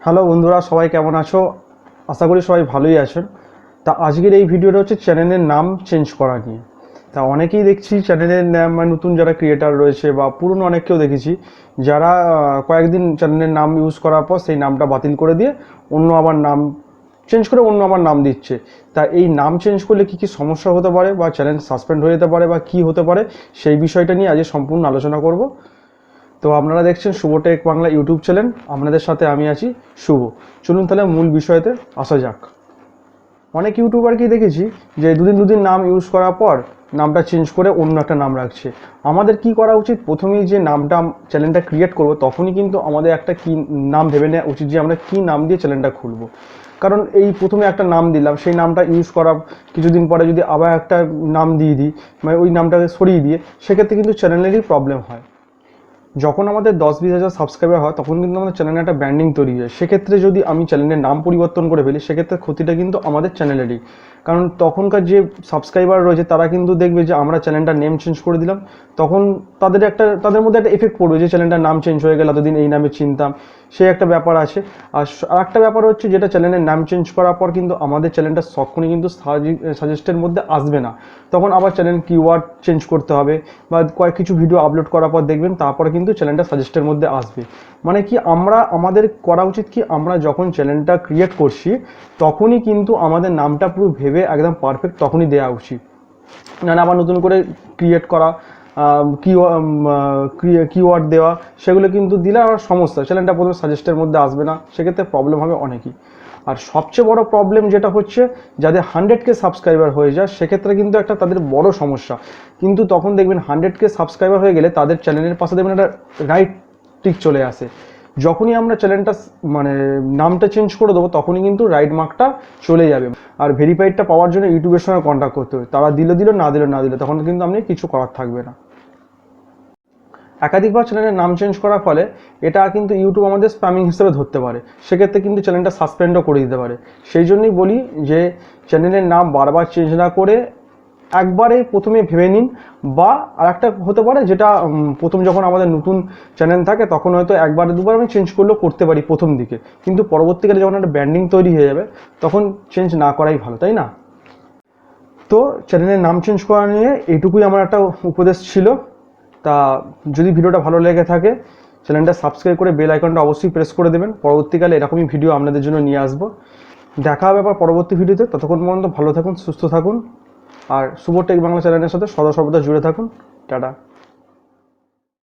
Hello বন্ধুরা, সবাই কেমন আছো? আশা করি সবাই ভালোই আছেন। তা আজকের এই ভিডিওটা হচ্ছে চ্যানেলের নাম চেঞ্জ করা নিয়ে। তা অনেকেই দেখছি চ্যানেলের নাম, নতুন যারা ক্রিয়েটার রয়েছে বা পুরনো অনেককেও দেখেছি যারা কয়েকদিন চ্যানেলের নাম ইউজ করার পর সেই নামটা বাতিল করে দিয়ে অন্য আবার নাম চেঞ্জ করে অন্য আবার নাম দিচ্ছে। তা এই নাম চেঞ্জ করলে কী কী সমস্যা হতে পারে বা চ্যানেল সাসপেন্ড হয়ে যেতে পারে বা কী হতে পারে, সেই বিষয়টা নিয়ে আজকে সম্পূর্ণ আলোচনা করব। তো আপনারা দেখছেন শুভ টেক বাংলা ইউটিউব চ্যানেল, আপনাদের সাথে আমি আছি শুভ। চলুন তাহলে মূল বিষয়তে আসা যাক। অনেক ইউটিউবারকেই দেখেছি যে দুদিন নাম ইউজ করার পর নামটা চেঞ্জ করে অন্য একটা নাম রাখছে। আমাদের কি করা উচিত? প্রথমেই যে নামটা চ্যানেলটা ক্রিয়েট করব তখনই কিন্তু আমাদের একটা কি নাম ভেবে নেওয়া উচিত যে আমরা কি নাম দিয়ে চ্যানেলটা খুলব। কারণ এই প্রথমে একটা নাম দিলাম, সেই নামটা ইউজ করা কিছুদিন পরে যদি আবার একটা নাম দিয়ে দিই, মানে ওই নামটাকে সরিয়ে দিয়ে, সেক্ষেত্রে কিন্তু চ্যানেলেরই প্রবলেম হয়। যখন আমাদের 10-20 হাজার সাবস্ক্রাইবার হয় তখন কিন্তু আমাদের চ্যানেলে একটা ব্র্যান্ডিং তৈরি হয়। সেক্ষেত্রে যদি আমি চ্যানেলের নাম পরিবর্তন করে ফেলি, সেক্ষেত্রে ক্ষতিটা কিন্তু আমাদের চ্যানেলেরই। কারণ তখনকার যে সাবস্ক্রাইবার রয়েছে তারা কিন্তু দেখবে যে আমরা চ্যানেলটার নেম চেঞ্জ করে দিলাম, তখন তাদের মধ্যে একটা এফেক্ট পড়বে যে চ্যানেলটার নাম চেঞ্জ হয়ে গেল, এতদিন এই নামে চিনতাম, সেই একটা ব্যাপার আছে। আর একটা ব্যাপার হচ্ছে যেটা চ্যানেলের নাম চেঞ্জ করার পর কিন্তু আমাদের চ্যানেলটা সবক্ষণই কিন্তু সাজেস্টের মধ্যে আসবে না। তখন আবার চ্যানেল কিওয়ার্ড চেঞ্জ করতে হবে বা কিছু ভিডিও আপলোড করার পর দেখবেন তারপরে কিন্তু চ্যানেলটা সাজেস্টের মধ্যে আসবে। মানে কি, আমাদের করা উচিত কি, আমরা যখন চ্যানেলটা ক্রিয়েট করছি তখনই কিন্তু আমাদের নামটা পুরো ভেবে একদম পারফেক্ট তখনই দেওয়া উচিত। না আবার নতুন করে ক্রিয়েট করা, কিওয়ার্ড দেওয়া, সেগুলো কিন্তু দিলে আর সমস্যা, চ্যানেলটা প্রথমে সাজেস্টের মধ্যে আসবে না, সেক্ষেত্রে প্রবলেম হবে অনেকই। আর সবচেয়ে বড় প্রবলেম যেটা হচ্ছে, যাদের 100K সাবস্ক্রাইবার হয়ে যায় সেক্ষেত্রে কিন্তু একটা তাদের বড় সমস্যা। কিন্তু তখন দেখবেন 100K সাবস্ক্রাইবার হয়ে গেলে তাদের চ্যানেলের পাশে দেখবেন একটা রাইট টিক চলে আসে। যখনই আমরা চ্যানেলটা মানে নামটা চেঞ্জ করে দেবো তখনই কিন্তু রাইট মার্কটা চলে যাবে। আর ভেরিফাইডটা পাওয়ার জন্য ইউটিউবের সঙ্গে কন্ট্যাক্ট করতে হবে, তারা দিল না দিলে তখন কিন্তু আপনি কিছু করার থাকবে না। একাধিকবার চ্যানেলের নাম চেঞ্জ করার ফলে এটা কিন্তু ইউটিউব আমাদের স্প্যামিং হিসেবে ধরতে পারে, সেক্ষেত্রে কিন্তু চ্যানেলটা সাসপেন্ডও করে দিতে পারে। সেই জন্যই বলি যে চ্যানেলের নাম বারবার চেঞ্জ না করে একবারে প্রথমে ভেবে নিন। বা আরেকটা হতে পারে যেটা প্রথম যখন আমাদের নতুন চ্যানেল থাকে তখন হয়তো একবার দুবার আমি চেঞ্জ করলেও করতে পারি প্রথম দিকে, কিন্তু পরবর্তীকালে যখন একটা ব্র্যান্ডিং তৈরি হয়ে যাবে তখন চেঞ্জ না করাই ভালো, তাই না? তো চ্যানেলের নাম চেঞ্জ করা নিয়ে এইটুকুই আমার একটা উপদেশ ছিল। তা যদি ভিডিওটা ভালো লেগে থাকে চ্যানেলটা সাবস্ক্রাইব করে বেল আইকনটা অবশ্যই প্রেস করে দেবেন। পরবর্তীকালে এরকমই ভিডিও আপনাদের জন্য নিয়ে আসবো। দেখা হবে আবার পরবর্তী ভিডিওতে। ততক্ষণ পর্যন্ত ভালো থাকুন, সুস্থ থাকুন, আর শুভ টেক বাংলা চ্যানেলের সাথে সদা সর্বদা জুড়ে থাকুন। টাটা।